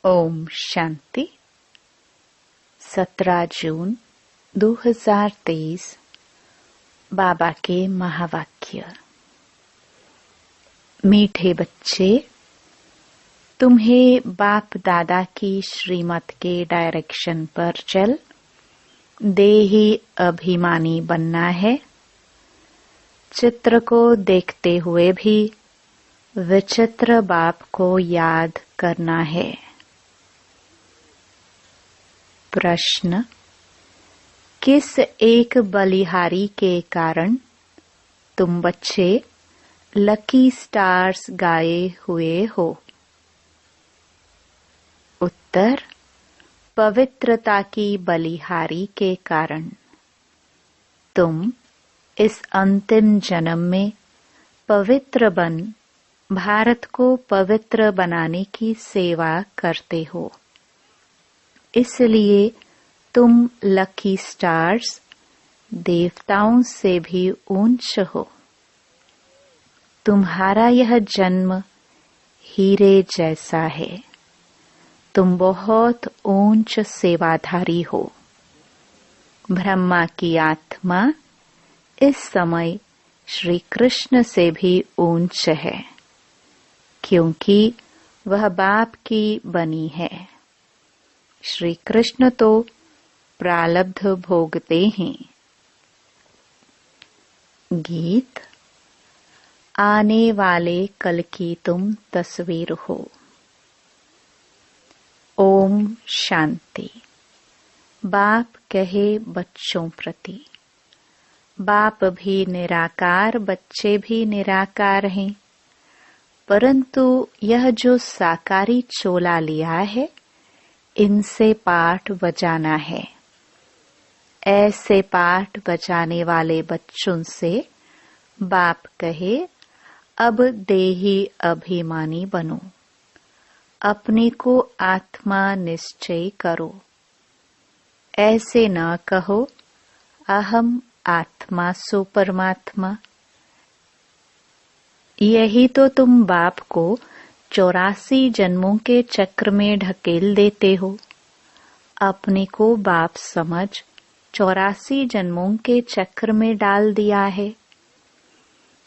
ओम शांति। 17 जून 2023 बाबा के महावाक्य। मीठे बच्चे, तुम्हें बाप दादा की श्रीमत के डायरेक्शन पर चल देही अभिमानी बनना है। चित्र को देखते हुए भी विचित्र बाप को याद करना है। प्रश्न: किस एक बलिहारी के कारण तुम बच्चे लकी स्टार्स गाए हुए हो? उत्तर: पवित्रता की बलिहारी के कारण। तुम इस अंतिम जन्म में पवित्र बन भारत को पवित्र बनाने की सेवा करते हो। इसलिए तुम लकी स्टार्स, देवताओं से भी ऊंच हो। तुम्हारा यह जन्म हीरे जैसा है। तुम बहुत ऊंच सेवाधारी हो। ब्रह्मा की आत्मा इस समय श्री कृष्ण से भी ऊंच है, क्योंकि वह बाप की बनी है। श्री कृष्ण तो प्रारब्ध भोगते हैं। गीत: आने वाले कल की तुम तस्वीर हो। ओम शांति। बाप कहे बच्चों प्रति, बाप भी निराकार, बच्चे भी निराकार हैं, परंतु यह जो साकारी चोला लिया है, इनसे पाठ बजाना है। ऐसे पाठ बजाने वाले बच्चों से बाप कहे, अब देही अभिमानी बनो, अपने को आत्मा निश्चय करो। ऐसे न कहो अहम आत्मा सो परमात्मा। यही तो तुम बाप को 84 जन्मों के चक्र में ढकेल देते हो। अपने को बाप समझ 84 जन्मों के चक्र में डाल दिया है।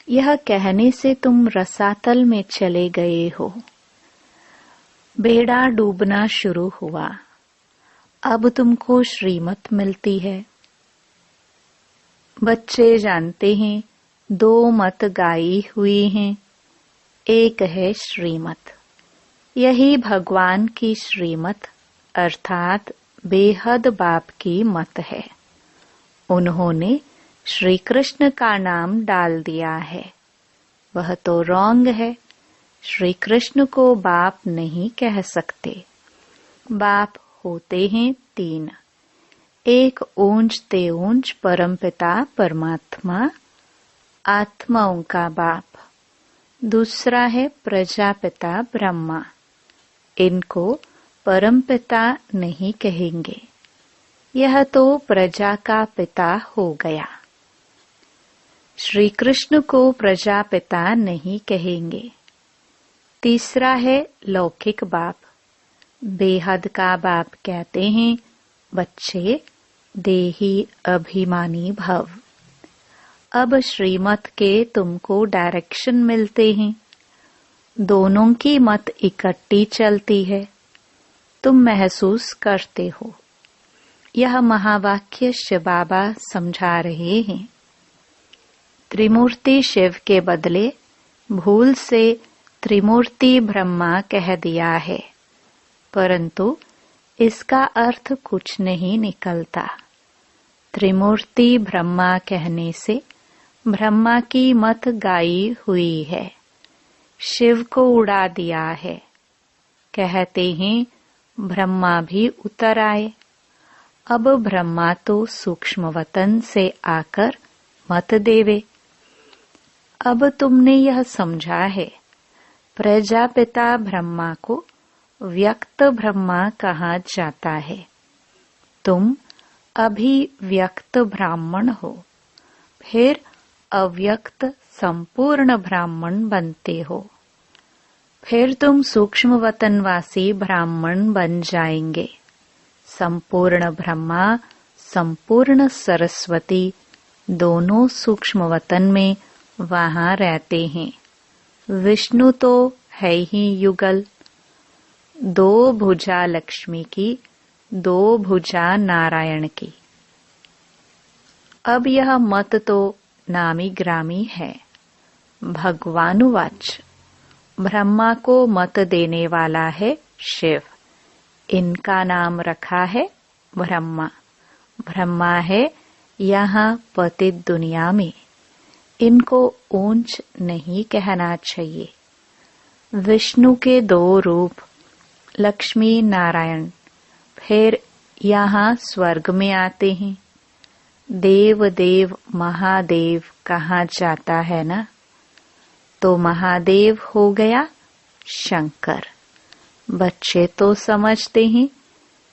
यह कहने से तुम रसातल में चले गए हो। बेड़ा डूबना शुरू हुआ। अब तुमको श्रीमत मिलती है। बच्चे जानते हैं 2 मत गाई हुई हैं। एक है श्रीमत। यही भगवान की श्रीमत अर्थात बेहद बाप की मत है। उन्होंने श्री कृष्ण का नाम डाल दिया है। वह तो रॉन्ग है। श्री कृष्ण को बाप नहीं कह सकते। बाप होते हैं 3। एक ऊंच ते ऊंच परमपिता परमात्मा, आत्माओं का बाप। दूसरा है प्रजापिता ब्रह्मा। इनको परमपिता नहीं कहेंगे। यह तो प्रजा का पिता हो गया। श्री कृष्ण को प्रजापिता नहीं कहेंगे। तीसरा है लौकिक बाप। बेहद का बाप कहते हैं, बच्चे देही अभिमानी भव। अब श्रीमत के तुमको डायरेक्शन मिलते हैं। दोनों की मत इकट्ठी चलती है। तुम महसूस करते हो। यह महावाक्य शिव बाबा समझा रहे हैं। त्रिमूर्ति शिव के बदले भूल से त्रिमूर्ति ब्रह्मा कह दिया है, परंतु इसका अर्थ कुछ नहीं निकलता। त्रिमूर्ति ब्रह्मा कहने से ब्रह्मा की मत गाई हुई है। शिव को उड़ा दिया है। कहते हैं ब्रह्मा भी उतर आए। अब ब्रह्मा तो सूक्ष्म वतन से आकर मत देवे। अब तुमने यह समझा है, प्रजापिता ब्रह्मा को व्यक्त ब्रह्मा कहा जाता है। तुम अभी व्यक्त ब्राह्मण हो, फिर अव्यक्त संपूर्ण ब्राह्मण बनते हो। फिर तुम सूक्ष्म वतनवासी ब्राह्मण बन जाएंगे। संपूर्ण ब्रह्मा, संपूर्ण सरस्वती दोनों सूक्ष्म वतन में वहां रहते हैं। विष्णु तो है ही युगल, दो भुजा लक्ष्मी की, दो भुजा नारायण की। अब यह मत तो नामी ग्रामी है। भगवानुवाच, ब्रह्मा को मत देने वाला है शिव। इनका नाम रखा है ब्रह्मा। ब्रह्मा है यहाँ पतित दुनिया में। इनको ऊंच नहीं कहना चाहिए। विष्णु के दो रूप, लक्ष्मी नारायण, फिर यहाँ स्वर्ग में आते हैं। देव देव महादेव कहा जाता है ना, तो महादेव हो गया शंकर। बच्चे तो समझते हैं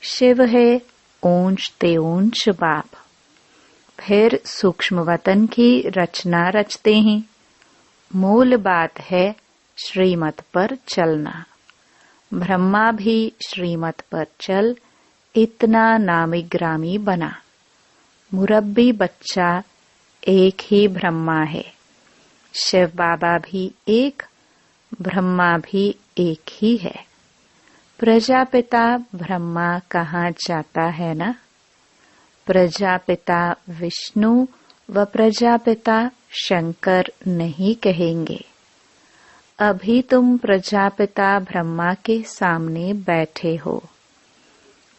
शिव है ऊंच ते ऊंच बाप। फिर सूक्ष्म वतन की रचना रचते हैं। मूल बात है श्रीमत पर चलना। ब्रह्मा भी श्रीमत पर चल इतना नामी ग्रामी बना। मुरब्बी बच्चा एक ही ब्रह्मा है। शिव बाबा भी एक, ब्रह्मा भी एक ही है। प्रजापिता ब्रह्मा कहा जाता है ना। प्रजापिता विष्णु व प्रजापिता शंकर नहीं कहेंगे। अभी तुम प्रजापिता ब्रह्मा के सामने बैठे हो।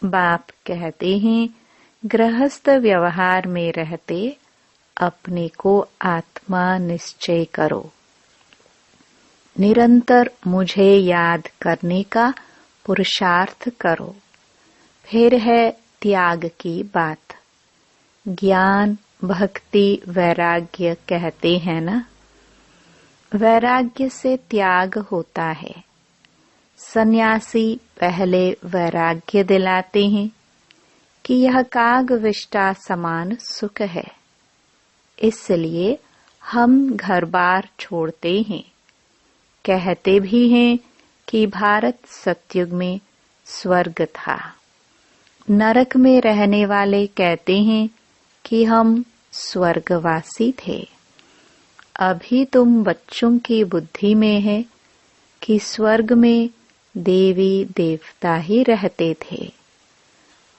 बाप कहते हैं गृहस्थ व्यवहार में रहते अपने को आत्मा निश्चय करो। निरंतर मुझे याद करने का पुरुषार्थ करो। फिर है त्याग की बात। ज्ञान, भक्ति, वैराग्य कहते हैं ना। वैराग्य से त्याग होता है। सन्यासी पहले वैराग्य दिलाते हैं कि यह काग विष्टा समान सुख है। इसलिए हम घर बार छोड़ते हैं। कहते भी हैं कि भारत सतयुग में स्वर्ग था। नरक में रहने वाले कहते हैं कि हम स्वर्गवासी थे। अभी तुम बच्चों की बुद्धि में है कि स्वर्ग में देवी देवता ही रहते थे।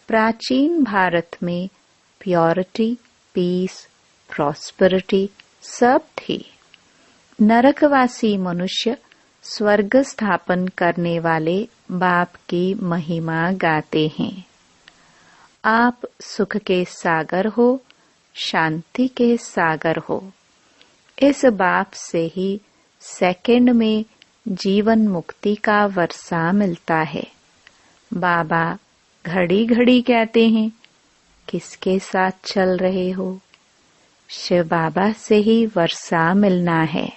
प्राचीन भारत में प्योरिटी, पीस, प्रॉस्पेरिटी सब थी। नरकवासी मनुष्य स्वर्ग स्थापन करने वाले बाप की महिमा गाते हैं। आप सुख के सागर हो, शांति के सागर हो। इस बाप से ही सेकंड में जीवन मुक्ति का वर्षा मिलता है। बाबा घड़ी घड़ी कहते हैं किसके साथ चल रहे हो। शिव बाबा से ही वर्षा मिलना है।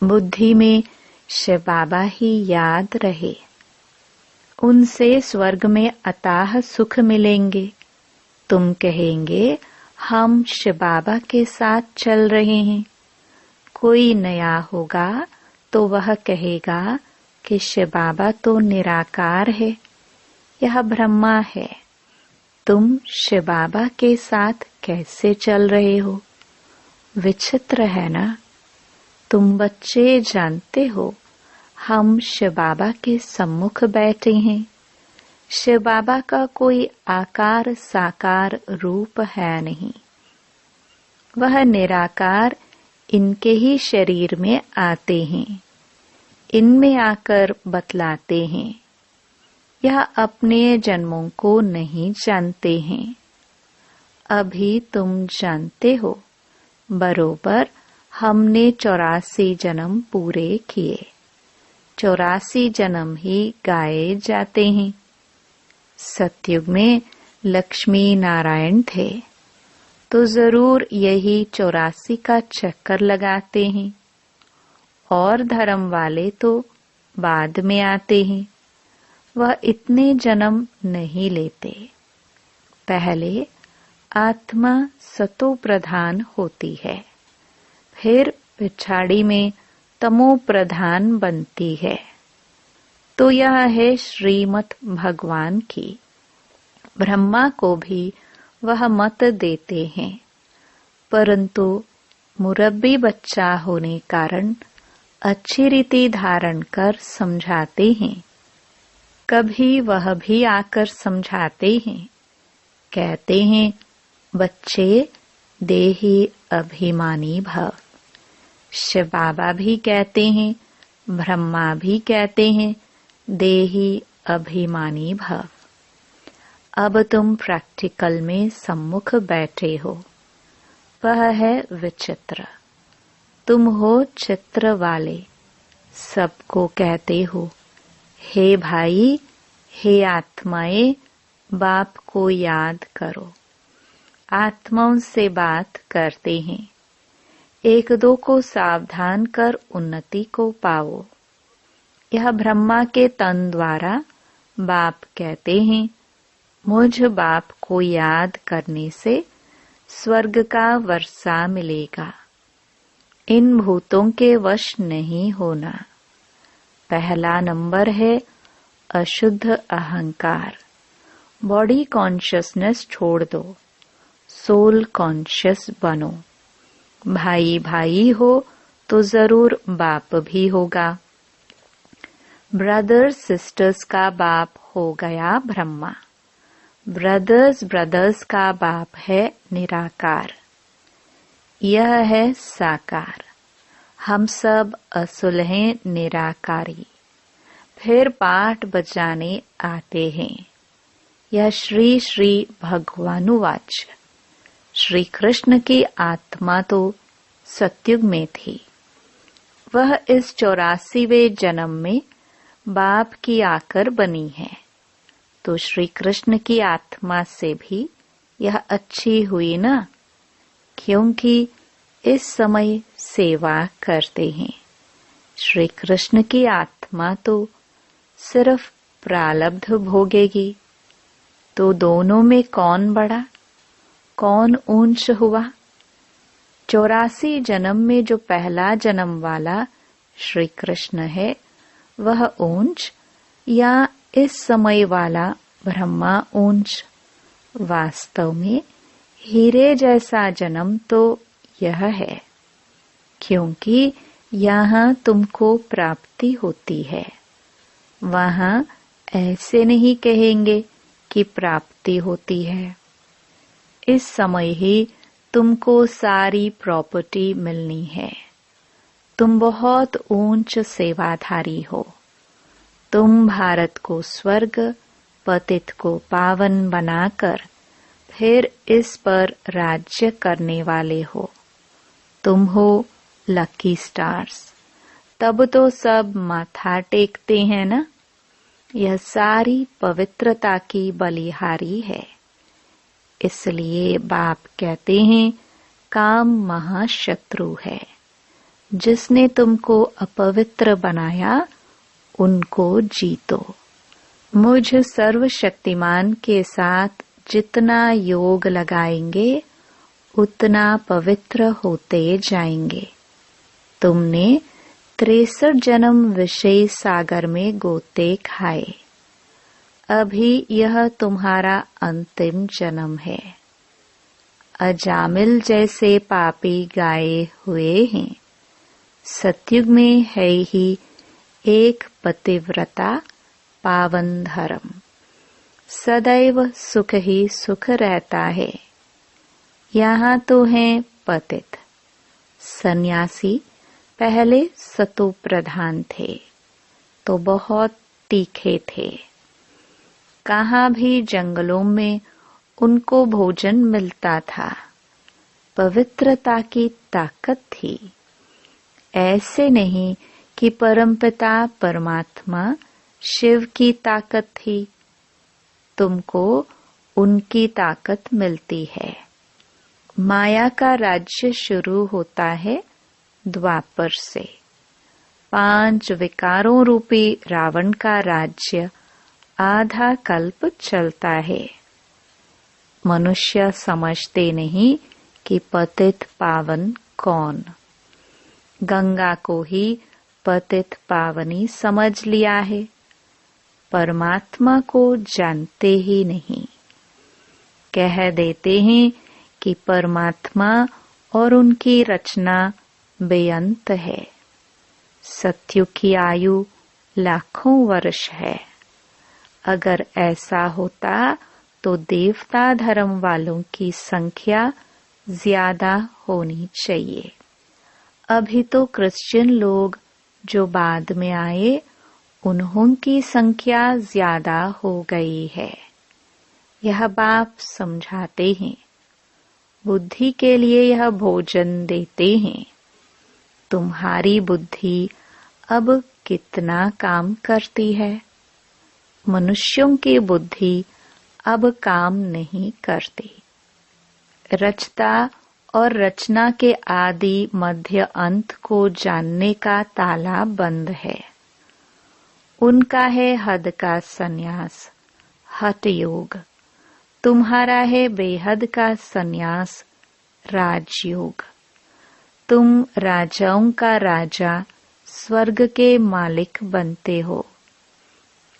बुद्धि में शिव बाबा ही याद रहे। उनसे स्वर्ग में अताह सुख मिलेंगे। तुम कहेंगे हम शिव बाबा के साथ चल रहे हैं। कोई नया होगा तो वह कहेगा कि शिव बाबा तो निराकार है, यह ब्रह्मा है। तुम शिव बाबा के साथ कैसे चल रहे हो? विचित्र है ना। तुम बच्चे जानते हो हम शिव बाबा के सम्मुख बैठे हैं। शिव बाबा का कोई आकार साकार रूप है नहीं। वह निराकार इनके ही शरीर में आते हैं। इनमें आकर बतलाते हैं। यह अपने जन्मों को नहीं जानते हैं। अभी तुम जानते हो बरोबर हमने 84 जन्म पूरे किए। 84 जन्म ही गाए जाते हैं। सतयुग में लक्ष्मी नारायण थे तो जरूर यही 84 का चक्कर लगाते हैं। और धर्म वाले तो बाद में आते हैं। वह इतने जन्म नहीं लेते। पहले आत्मा सतो प्रधान होती है, फिर पिछाड़ी में तमो प्रधान बनती है। तो यह है श्रीमत भगवान की। ब्रह्मा को भी वह मत देते हैं, परंतु मुरब्बी बच्चा होने कारण अच्छी रीति धारण कर समझाते हैं। कभी वह भी आकर समझाते हैं, कहते हैं, बच्चे देही अभिमानी भव। शिव बाबा भी कहते हैं, ब्रह्मा भी कहते हैं, देही अभिमानी भव। अब तुम प्रैक्टिकल में सम्मुख बैठे हो, वह है विचित्र। तुम हो चित्र वाले, सबको कहते हो, हे भाई, हे आत्माएं, बाप को याद करो। आत्माओं से बात करते हैं, एक दो को सावधान कर उन्नति को पाओ। यह ब्रह्मा के तन द्वारा बाप कहते हैं, मुझ बाप को याद करने से स्वर्ग का वर्षा मिलेगा। इन भूतों के वश नहीं होना। पहला नंबर है अशुद्ध अहंकार। बॉडी कॉन्शियसनेस छोड़ दो, सोल कॉन्शियस बनो। भाई भाई हो तो जरूर बाप भी होगा। ब्रदर्स सिस्टर्स का बाप हो गया ब्रह्मा। ब्रदर्स ब्रदर्स का बाप है निराकार। यह है साकार। हम सब असुल हैं निराकारी। फिर पाठ बजाने आते हैं। यह श्री श्री भगवानुवाच। श्री कृष्ण की आत्मा तो सतयुग में थी। वह इस 84वें जन्म में बाप की आकर बनी है, तो श्री कृष्ण की आत्मा से भी यह अच्छी हुई ना, क्योंकि इस समय सेवा करते हैं। श्री कृष्ण की आत्मा तो सिर्फ प्रारब्ध भोगेगी, तो दोनों में कौन बड़ा, कौन ऊंच हुआ? 84 जन्म में जो पहला जन्म वाला श्री कृष्ण है, वह ऊंच या इस समय वाला ब्रह्मा ऊंच? वास्तव में हीरे जैसा जन्म तो यह है, क्योंकि यहाँ तुमको प्राप्ति होती है। वहाँ ऐसे नहीं कहेंगे कि प्राप्ति होती है। इस समय ही तुमको सारी प्रॉपर्टी मिलनी है। तुम बहुत ऊंच सेवाधारी हो। तुम भारत को स्वर्ग, पतित को पावन बनाकर फिर इस पर राज्य करने वाले हो। तुम हो लकी स्टार्स। तब तो सब माथा टेकते हैं ना। यह सारी पवित्रता की बलिहारी है। इसलिए बाप कहते हैं, काम महाशत्रु है। जिसने तुमको अपवित्र बनाया, उनको जीतो। मुझ सर्वशक्तिमान के साथ जितना योग लगाएंगे, उतना पवित्र होते जाएंगे। तुमने 63 जन्म विषय सागर में गोते खाए। अभी यह तुम्हारा अंतिम जन्म है। अजामिल जैसे पापी गाए हुए हैं। सतयुग में है ही एक पतिव्रता पावन धर्म। सदैव सुख ही सुख रहता है। यहाँ तो हैं पतित। सन्यासी पहले सतो प्रधान थे, तो बहुत तीखे थे। कहाँ भी जंगलों में उनको भोजन मिलता था। पवित्रता की ताकत थी। ऐसे नहीं कि परमपिता परमात्मा शिव की ताकत थी। तुमको उनकी ताकत मिलती है। माया का राज्य शुरू होता है द्वापर से। 5 विकारों रूपी रावण का राज्य आधा कल्प चलता है। मनुष्य समझते नहीं कि पतित पावन कौन। गंगा को ही पतित पावनी समझ लिया है। परमात्मा को जानते ही नहीं। कह देते हैं कि परमात्मा और उनकी रचना बेअंत है। सत्युग की आयु लाखों वर्ष है। अगर ऐसा होता तो देवता धर्म वालों की संख्या ज्यादा होनी चाहिए। अभी तो क्रिश्चियन लोग जो बाद में आए उन्हों की संख्या ज्यादा हो गई है। यह बाप समझाते हैं। बुद्धि के लिए यह भोजन देते हैं। तुम्हारी बुद्धि अब कितना काम करती है? मनुष्यों की बुद्धि अब काम नहीं करती। रचता और रचना के आदि मध्य अंत को जानने का ताला बंद है। उनका है हद का संन्यास, हठ योग। तुम्हारा है बेहद का संन्यास, राजयोग। तुम राजाओं का राजा, स्वर्ग के मालिक बनते हो।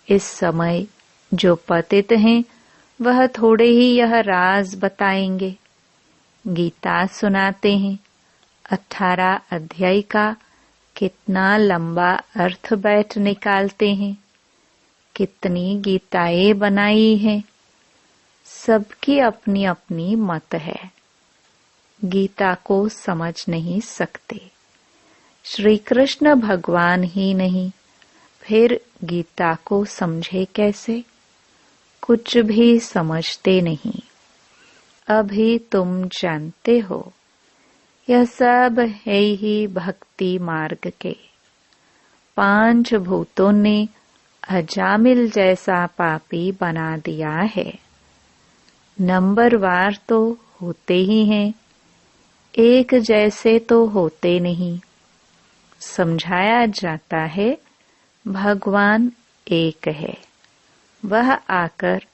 इस समय जो पतित हैं वह थोड़े ही यह राज बताएंगे। गीता सुनाते हैं। 18 अध्याय का कितना लंबा अर्थ बैठ निकालते हैं। कितनी गीताएं बनाई हैं। सबकी अपनी अपनी मत है। गीता को समझ नहीं सकते। श्री कृष्ण भगवान ही नहीं, फिर गीता को समझे कैसे? कुछ भी समझते नहीं। अभी तुम जानते हो यह सब है ही भक्ति मार्ग के। 5 भूतों ने अजामिल जैसा पापी बना दिया है। नंबरवार तो होते ही हैं, एक जैसे तो होते नहीं। समझाया जाता है भगवान एक है। वह आकर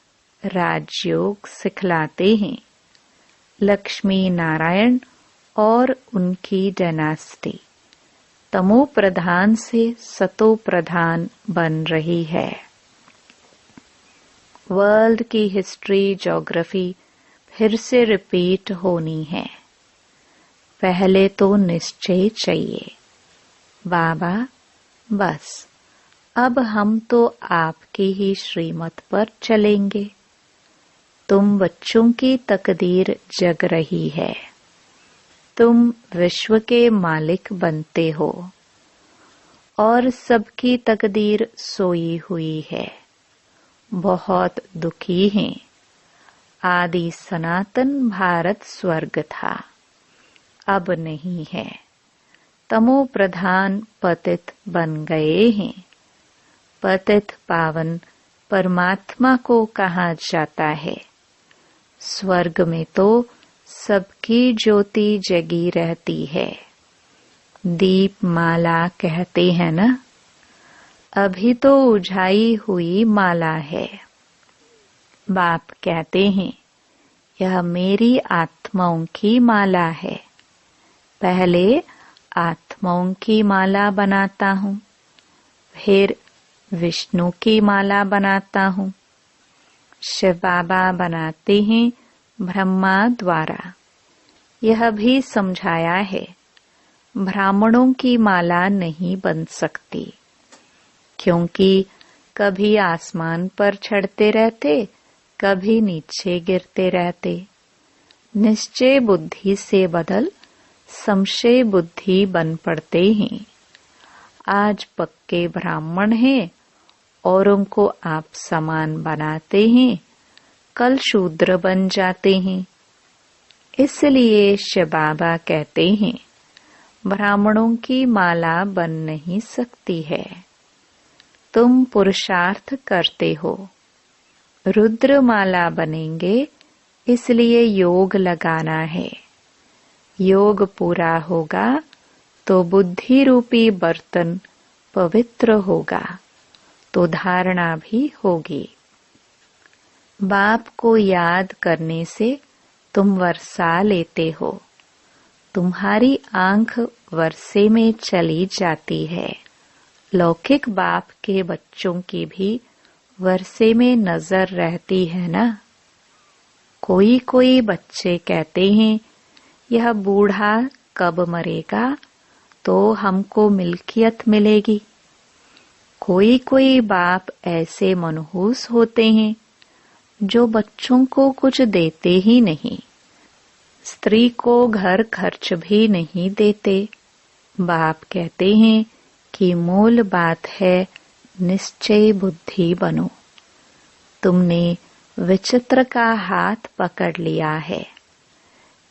राजयोग सिखलाते हैं। लक्ष्मी नारायण और उनकी डायनास्टी तमो प्रधान से सतो प्रधान बन रही है। वर्ल्ड की हिस्ट्री, ज्योग्राफी फिर से रिपीट होनी है। पहले तो निश्चय चाहिए। बाबा, बस अब हम तो आपकी ही श्रीमत पर चलेंगे। तुम बच्चों की तकदीर जग रही है। तुम विश्व के मालिक बनते हो और सबकी तकदीर सोई हुई है। बहुत दुखी हैं। आदि सनातन भारत स्वर्ग था, अब नहीं है। तमो प्रधान पतित बन गए हैं। पतित पावन परमात्मा को कहा जाता है। स्वर्ग में तो सबकी ज्योति जगी रहती है। दीप माला कहते हैं ना, अभी तो उझाई हुई माला है। बाप कहते हैं यह मेरी आत्माओं की माला है। पहले आत्माओं की माला बनाता हूँ, फिर विष्णु की माला बनाता हूँ। शिव बाबा बनाते हैं ब्रह्मा द्वारा। यह भी समझाया है ब्राह्मणों की माला नहीं बन सकती, क्योंकि कभी आसमान पर चढ़ते रहते, कभी नीचे गिरते रहते। निश्चय बुद्धि से बदल संशय बुद्धि बन पड़ते हैं। आज पक्के ब्राह्मण हैं और उनको आप समान बनाते हैं, कल शूद्र बन जाते हैं। इसलिए शिव बाबा कहते हैं ब्राह्मणों की माला बन नहीं सकती है। तुम पुरुषार्थ करते हो, रुद्र माला बनेंगे, इसलिए योग लगाना है। योग पूरा होगा तो बुद्धि रूपी बर्तन पवित्र होगा, तो धारणा भी होगी। बाप को याद करने से तुम वर्षा लेते हो। तुम्हारी आंख वर्षे में चली जाती है। लौकिक बाप के बच्चों की भी वर्षे में नजर रहती है ना। कोई कोई बच्चे कहते हैं यह बूढ़ा कब मरेगा तो हमको मिल्कियत मिलेगी। कोई कोई बाप ऐसे मनहूस होते हैं जो बच्चों को कुछ देते ही नहीं, स्त्री को घर खर्च भी नहीं देते। बाप कहते हैं कि मूल बात है निश्चय बुद्धि बनो। तुमने विचित्र का हाथ पकड़ लिया है।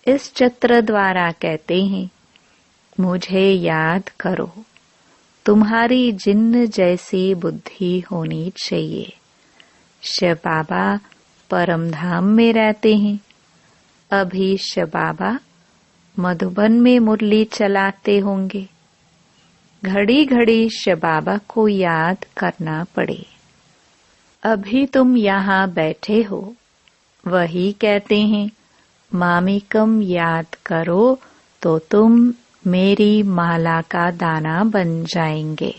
इस चित्र द्वारा कहते हैं मुझे याद करो। तुम्हारी जिन्न जैसी बुद्धि होनी चाहिए। शिव बाबा परम धाम में रहते हैं। अभी शिव बाबा मधुबन में मुरली चलाते होंगे। घड़ी घड़ी शिव बाबा को याद करना पड़े। अभी तुम यहाँ बैठे हो, वही कहते हैं मामिकम याद करो तो तुम मेरी माला का दाना बन जाएंगे।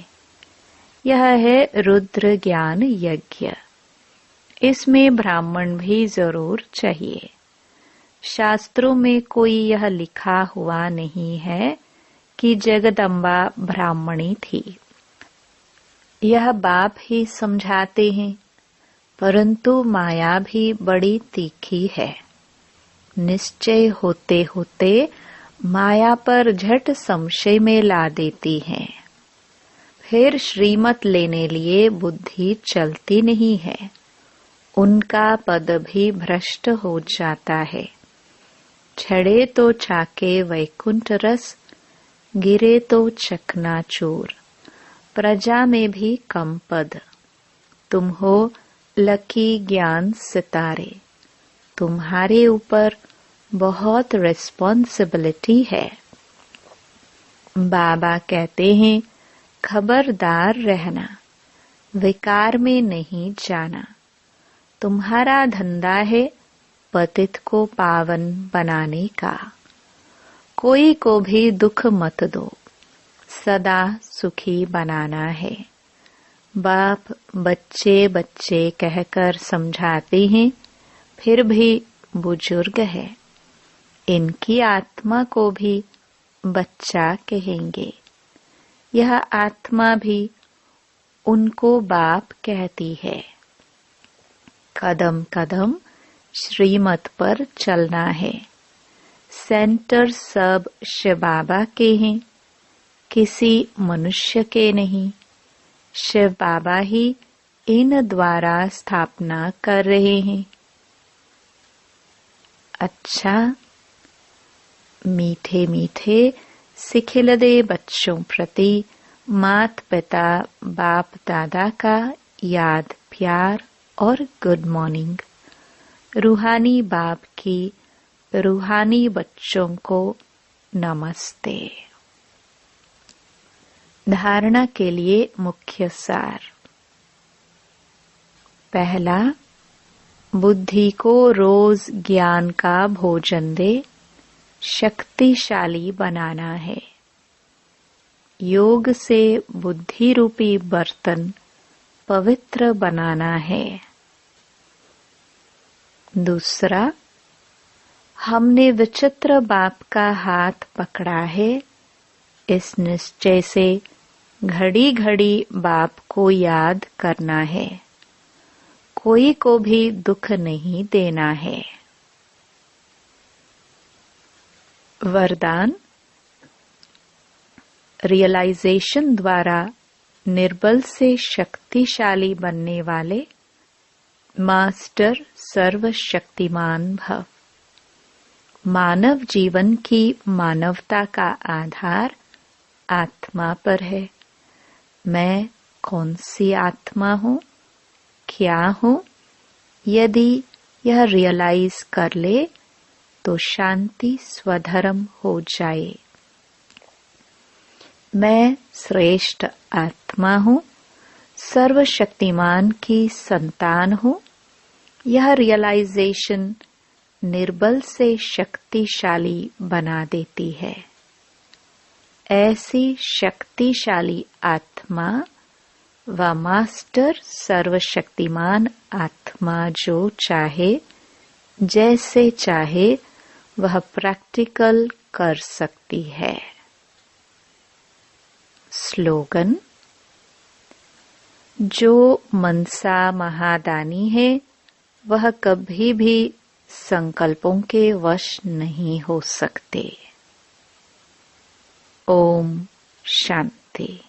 यह है रुद्र ज्ञान यज्ञ। इसमें ब्राह्मण भी जरूर चाहिए। शास्त्रों में कोई यह लिखा हुआ नहीं है कि जगदम्बा ब्राह्मणी थी। यह बाप ही समझाते हैं, परंतु माया भी बड़ी तीखी है। निश्चय होते होते माया पर झट संशय में ला देती है। फिर श्रीमत लेने लिए बुद्धि चलती नहीं है। उनका पद भी भ्रष्ट हो जाता है। छड़े तो चाके वैकुंठ रस, गिरे तो चकनाचूर। प्रजा में भी कम पद। तुम हो लकी ज्ञान सितारे। तुम्हारे ऊपर बहुत रिस्पॉन्सिबिलिटी है। बाबा कहते हैं खबरदार रहना, विकार में नहीं जाना। तुम्हारा धंधा है पतित को पावन बनाने का। कोई को भी दुख मत दो, सदा सुखी बनाना है। बाप बच्चे बच्चे कहकर समझाते हैं, फिर भी बुजुर्ग है। इनकी आत्मा को भी बच्चा कहेंगे। यह आत्मा भी उनको बाप कहती है। कदम कदम श्रीमत पर चलना है। सेंटर सब शिव बाबा के हैं, किसी मनुष्य के नहीं। शिव बाबा ही इन द्वारा स्थापना कर रहे हैं। अच्छा, मीठे मीठे सिखिलदे बच्चों प्रति मात पिता बाप दादा का याद प्यार और गुड मॉर्निंग। रूहानी बाप की रूहानी बच्चों को नमस्ते। धारणा के लिए मुख्य सार। पहला, बुद्धि को रोज ज्ञान का भोजन दे, शक्तिशाली बनाना है। योग से बुद्धि रूपी बर्तन पवित्र बनाना है। दूसरा, हमने विचित्र बाप का हाथ पकड़ा है। इस निश्चय से घड़ी घड़ी बाप को याद करना है। कोई को भी दुख नहीं देना है। वरदान। रियलाइजेशन द्वारा निर्बल से शक्तिशाली बनने वाले मास्टर सर्वशक्तिमान भव। मानव जीवन की मानवता का आधार आत्मा पर है। मैं कौन सी आत्मा हूँ, क्या हूँ? यदि यह रियलाइज कर ले तो शांति स्वधर्म हो जाए। मैं श्रेष्ठ आत्मा हूँ, सर्वशक्तिमान की संतान हूँ। यह रियलाइजेशन निर्बल से शक्तिशाली बना देती है। ऐसी शक्तिशाली आत्मा व मास्टर सर्वशक्तिमान आत्मा जो चाहे जैसे चाहे वह प्रैक्टिकल कर सकती है। स्लोगन: जो मनसा महादानी है वह कभी भी संकल्पों के वश नहीं हो सकते। ओम शांति।